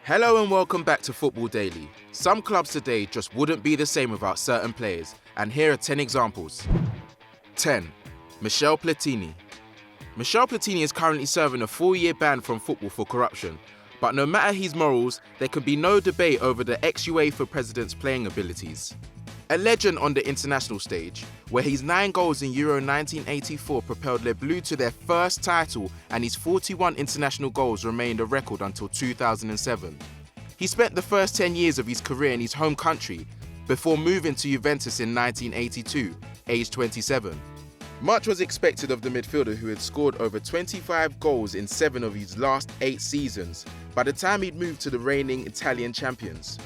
Hello and welcome back to Football Daily. Some clubs today just wouldn't be the same without certain players, and here are 10 examples. 10. Michel Platini. Michel Platini is currently serving a 4-year ban from football for corruption, but no matter his morals, there can be no debate over the ex-UEFA president's playing abilities. A legend on the international stage, where his 9 goals in Euro 1984 propelled Les Bleus to their first title, and his 41 international goals remained a record until 2007. He spent the first 10 years of his career in his home country before moving to Juventus in 1982, aged 27. Much was expected of the midfielder who had scored over 25 goals in 7 of his last 8 seasons by the time he'd moved to the reigning Italian champions.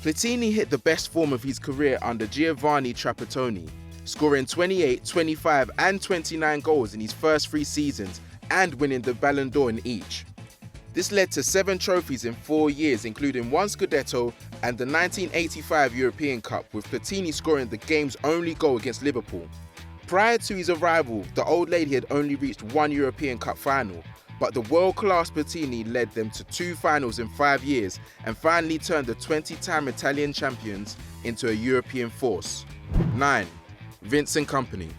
Platini hit the best form of his career under Giovanni Trapattoni, scoring 28, 25 and 29 goals in his first 3 seasons and winning the Ballon d'Or in each. This led to 7 trophies in 4 years, including 1 Scudetto and the 1985 European Cup, with Platini scoring the game's only goal against Liverpool. Prior to his arrival, the old lady had only reached 1 European Cup final, but the world-class Platini led them to 2 finals in 5 years and finally turned the 20-time Italian champions into a European force. 9. Vincent Kompany.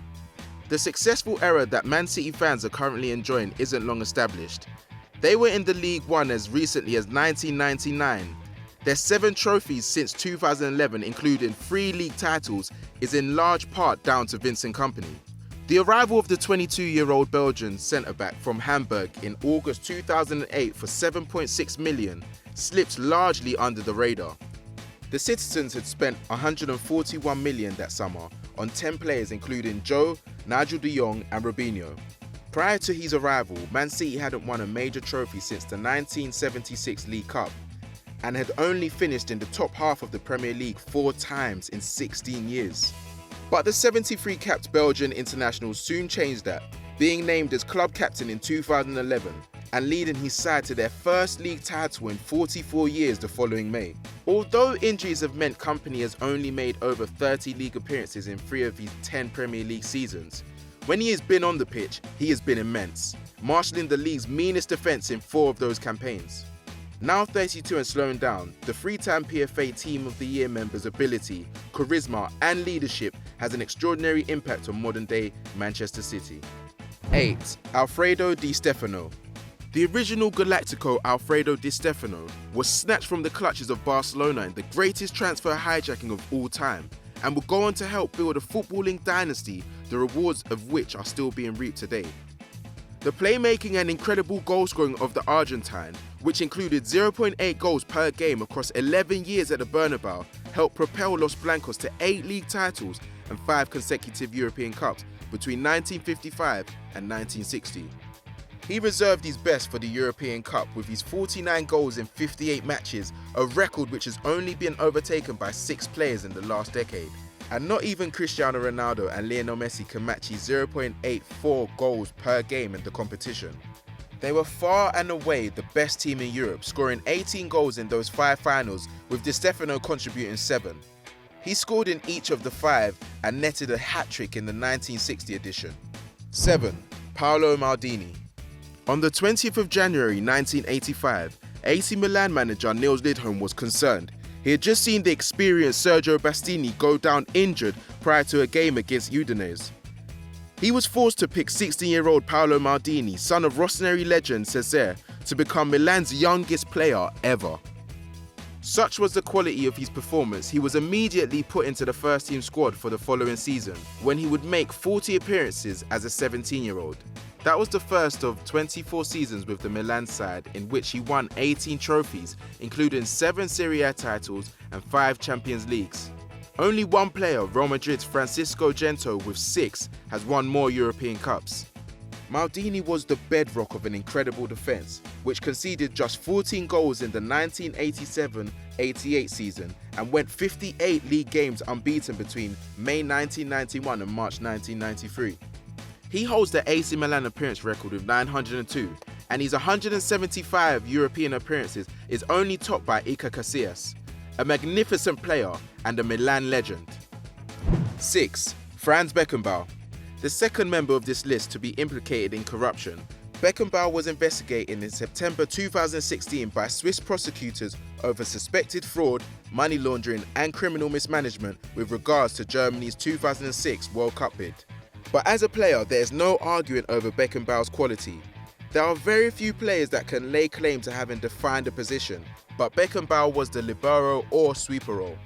The successful era that Man City fans are currently enjoying isn't long established. They were in the League One as recently as 1999. Their 7 trophies since 2011, including 3 league titles, is in large part down to Vincent Kompany. The arrival of the 22-year-old Belgian centre-back from Hamburg in August 2008 for 7.6 million slipped largely under the radar. The citizens had spent 141 million that summer on 10 players including Joe, Nigel de Jong and Robinho. Prior to his arrival, Man City hadn't won a major trophy since the 1976 League Cup and had only finished in the top half of the Premier League 4 times in 16 years. But the 73-capped Belgian international soon changed that, being named as club captain in 2011 and leading his side to their first league title in 44 years the following May. Although injuries have meant Kompany has only made over 30 league appearances in 3 of his 10 Premier League seasons, when he has been on the pitch, he has been immense, marshalling the league's meanest defence in 4 of those campaigns. Now 32 and slowing down, the 3-time PFA Team of the Year member's ability, charisma and leadership has an extraordinary impact on modern-day Manchester City. 8. Alfredo Di Stefano. The original Galactico Alfredo Di Stefano was snatched from the clutches of Barcelona in the greatest transfer hijacking of all time and will go on to help build a footballing dynasty, the rewards of which are still being reaped today. The playmaking and incredible goal-scoring of the Argentine, which included 0.8 goals per game across 11 years at the Bernabeu, helped propel Los Blancos to 8 league titles and 5 consecutive European Cups between 1955 and 1960. He reserved his best for the European Cup with his 49 goals in 58 matches, a record which has only been overtaken by 6 players in the last decade. And not even Cristiano Ronaldo and Lionel Messi can match his 0.84 goals per game in the competition. They were far and away the best team in Europe, scoring 18 goals in those 5 finals, with Di Stefano contributing 7. He scored in each of the 5 and netted a hat-trick in the 1960 edition. 7. Paolo Maldini. On the 20th of January 1985, AC Milan manager Nils Lidholm was concerned. He had just seen the experienced Sergio Bastini go down injured prior to a game against Udinese. He was forced to pick 16-year-old Paolo Maldini, son of Rossoneri legend Cesare, to become Milan's youngest player ever. Such was the quality of his performance, he was immediately put into the first-team squad for the following season, when he would make 40 appearances as a 17-year-old. That was the first of 24 seasons with the Milan side in which he won 18 trophies, including 7 Serie A titles and 5 Champions Leagues. Only one player, Real Madrid's Francisco Gento with 6, has won more European Cups. Maldini was the bedrock of an incredible defence, which conceded just 14 goals in the 1987-88 season and went 58 league games unbeaten between May 1991 and March 1993. He holds the AC Milan appearance record with 902, and his 175 European appearances is only topped by Iker Casillas, a magnificent player and a Milan legend. 6. Franz Beckenbauer. The second member of this list to be implicated in corruption, Beckenbauer was investigated in September 2016 by Swiss prosecutors over suspected fraud, money laundering and criminal mismanagement with regards to Germany's 2006 World Cup bid. But as a player, there is no arguing over Beckenbauer's quality. There are very few players that can lay claim to having defined a position, but Beckenbauer was the libero or sweeper role.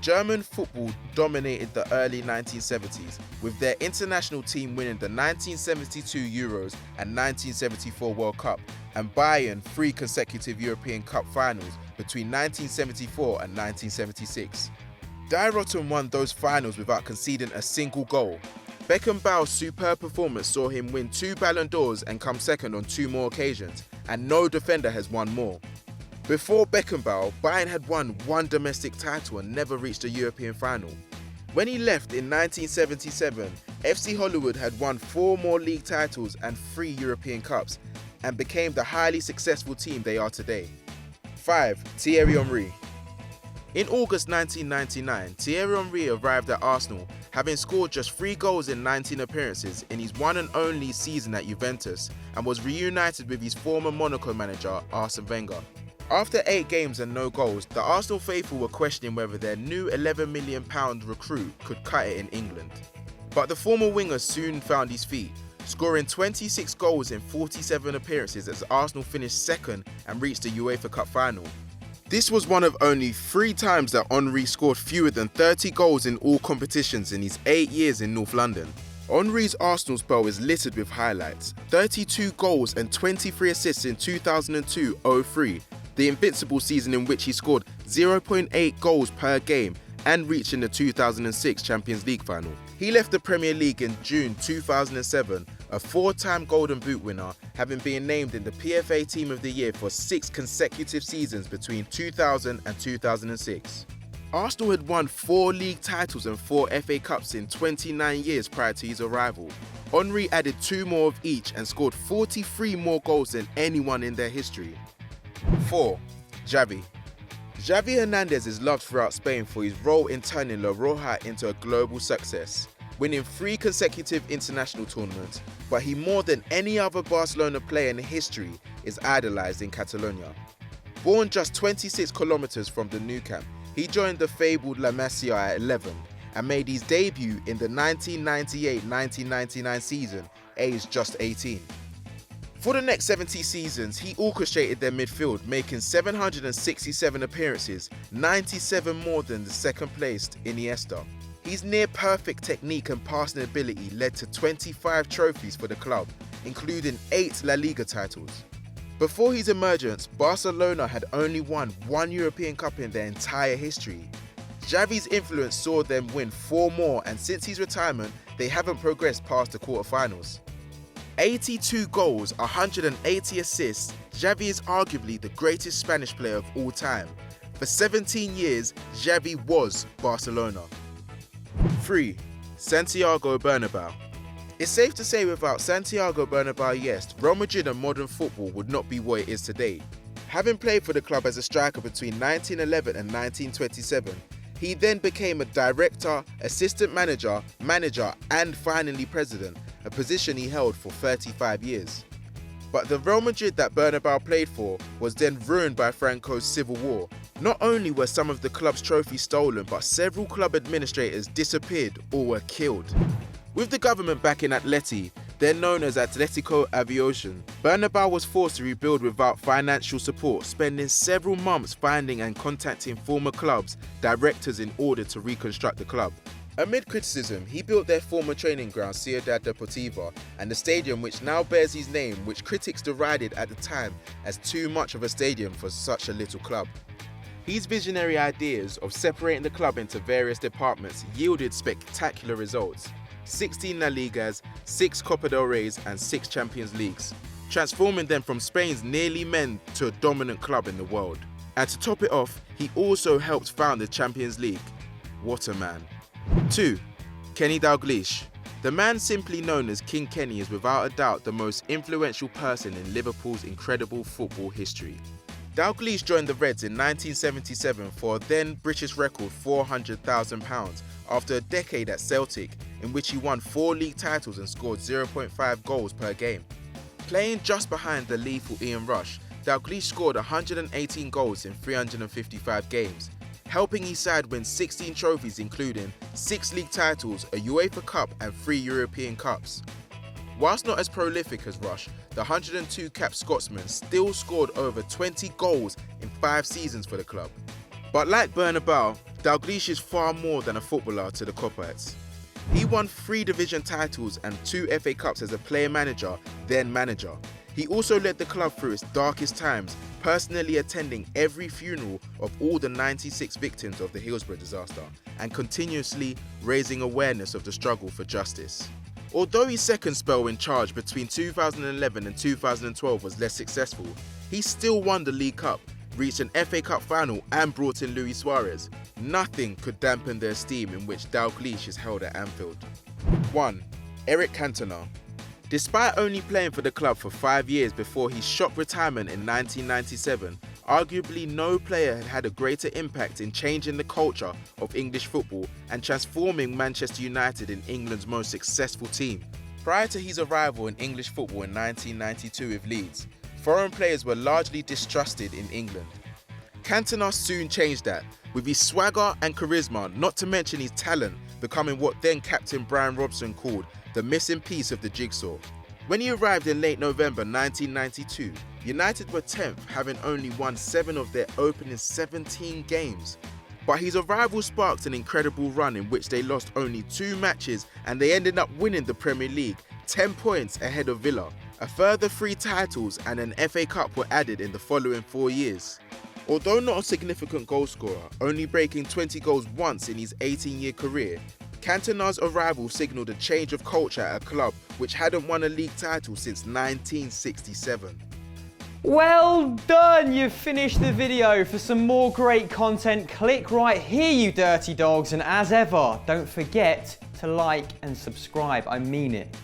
German football dominated the early 1970s, with their international team winning the 1972 Euros and 1974 World Cup, and Bayern 3 consecutive European Cup finals between 1974 and 1976. Die Rotten won those finals without conceding a single goal. Beckenbauer's superb performance saw him win 2 Ballon d'Ors and come second on 2 more occasions, and no defender has won more. Before Beckenbauer, Bayern had won 1 domestic title and never reached a European final. When he left in 1977, FC Hollywood had won 4 more league titles and 3 European Cups, and became the highly successful team they are today. 5. Thierry Henry. In August 1999, Thierry Henry arrived at Arsenal, having scored just 3 goals in 19 appearances in his one and only season at Juventus, and was reunited with his former Monaco manager Arsene Wenger. After 8 games and no goals, the Arsenal faithful were questioning whether their new £11 million recruit could cut it in England. But the former winger soon found his feet, scoring 26 goals in 47 appearances as Arsenal finished second and reached the UEFA Cup final. This was one of only 3 times that Henry scored fewer than 30 goals in all competitions in his 8 years in North London. Henry's Arsenal spell is littered with highlights: 32 goals and 23 assists in 2002-03, the invincible season in which he scored 0.8 goals per game and reaching the 2006 Champions League final. He left the Premier League in June 2007, a 4-time Golden Boot winner, having been named in the PFA Team of the Year for 6 consecutive seasons between 2000 and 2006. Arsenal had won 4 league titles and 4 FA Cups in 29 years prior to his arrival. Henry added 2 more of each and scored 43 more goals than anyone in their history. 4. Xavi. Xavi Hernandez is loved throughout Spain for his role in turning La Roja into a global success, winning 3 consecutive international tournaments, but he, more than any other Barcelona player in history, is idolised in Catalonia. Born just 26 kilometres from the Nou Camp, he joined the fabled La Masia at 11 and made his debut in the 1998-1999 season, aged just 18. For the next 70 seasons, he orchestrated their midfield, making 767 appearances, 97 more than the second-placed Iniesta. His near-perfect technique and passing ability led to 25 trophies for the club, including 8 La Liga titles. Before his emergence, Barcelona had only won 1 European Cup in their entire history. Xavi's influence saw them win 4 more, and since his retirement, they haven't progressed past the quarterfinals. 82 goals, 180 assists, Xavi is arguably the greatest Spanish player of all time. For 17 years, Xavi was Barcelona. 3. Santiago Bernabeu. It's safe to say without Santiago Bernabeu, yes, Real Madrid and modern football would not be what it is today. Having played for the club as a striker between 1911 and 1927, he then became a director, assistant manager, and finally president, a position he held for 35 years. But the Real Madrid that Bernabeu played for was then ruined by Franco's civil war. Not only were some of the club's trophies stolen, but several club administrators disappeared or were killed. With the government backing Atleti, then known as Atletico Aviación, Bernabeu was forced to rebuild without financial support, spending several months finding and contacting former clubs' directors in order to reconstruct the club. Amid criticism, he built their former training ground Ciudad Deportiva and the stadium which now bears his name, which critics derided at the time as too much of a stadium for such a little club. His visionary ideas of separating the club into various departments yielded spectacular results: 16 La Ligas, 6 Copa del Reys and 6 Champions Leagues, transforming them from Spain's nearly men to a dominant club in the world. And to top it off, he also helped found the Champions League. What a man. 2. Kenny Dalglish. The man simply known as King Kenny is without a doubt the most influential person in Liverpool's incredible football history. Dalglish joined the Reds in 1977 for a then British record £400,000 after a decade at Celtic, in which he won 4 league titles and scored 0.5 goals per game. Playing just behind the lethal Ian Rush, Dalglish scored 118 goals in 355 games, helping his side win 16 trophies including 6 league titles, a UEFA Cup and 3 European Cups. Whilst not as prolific as Rush, the 102-cap Scotsman still scored over 20 goals in 5 seasons for the club. But like Bernabeu, Dalglish is far more than a footballer to the Copperheads. He won 3 division titles and 2 FA Cups as a player-manager, then manager. He also led the club through its darkest times, personally attending every funeral of all the 96 victims of the Hillsborough disaster and continuously raising awareness of the struggle for justice. Although his second spell in charge between 2011 and 2012 was less successful, he still won the League Cup, reached an FA Cup final and brought in Luis Suarez. Nothing could dampen the esteem in which Dalglish is held at Anfield. 1. Eric Cantona. Despite only playing for the club for 5 years before his shock retirement in 1997, arguably no player had had a greater impact in changing the culture of English football and transforming Manchester United in England's most successful team. Prior to his arrival in English football in 1992 with Leeds, foreign players were largely distrusted in England. Cantona soon changed that, with his swagger and charisma, not to mention his talent, becoming what then Captain Brian Robson called the missing piece of the jigsaw. When he arrived in late November 1992, United were 10th, having only won 7 of their opening 17 games. But his arrival sparked an incredible run in which they lost only 2 matches and they ended up winning the Premier League, 10 points ahead of Villa. A further 3 titles and an FA Cup were added in the following 4 years. Although not a significant goalscorer, only breaking 20 goals once in his 18-year career, Cantona's arrival signalled a change of culture at a club which hadn't won a league title since 1967. Well done! You've finished the video. For some more great content, click right here, you dirty dogs, and as ever, don't forget to like and subscribe. I mean it.